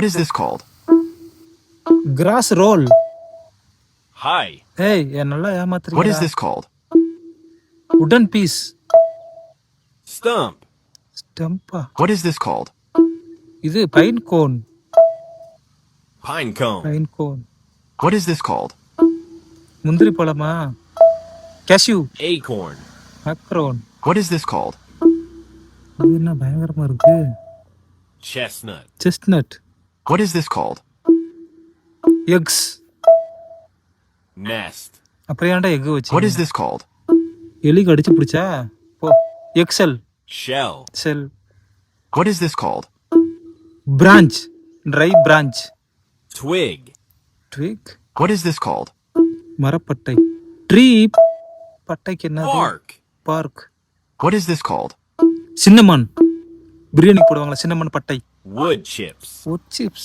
What is this called? Cross roll. Hi. ஏய் நல்லா What is ஏமாத்துறீங்க. this called? Wooden piece. Stump. ஸ்டம்பா. What is this called? இது pine cone. Pine cone. Pine cone. What is this called? முந்திரி பழமா? Cashew. Acorn. Macaron. What is this called? இது என்ன பயங்கரமா இருக்கு. Chestnut. Chestnut. What is this called? Eggs. Nest. அப்புறம் ஏன்டா எக் வச்சு? What is this called? எலி கடிச்சு பிடிச்சா? போ. எக்ஸெல். Shell. Shell. What is this called? Branch. Dry branch. Twig. Twig. What is this called? மரப்பட்டை. ட்ரீ. பட்டைக்கு என்னது? Bark. Bark. What is this called? Cinnamon. Biryani போடுவாங்களா சின்னமன் பட்டை. Wood chips. wood chips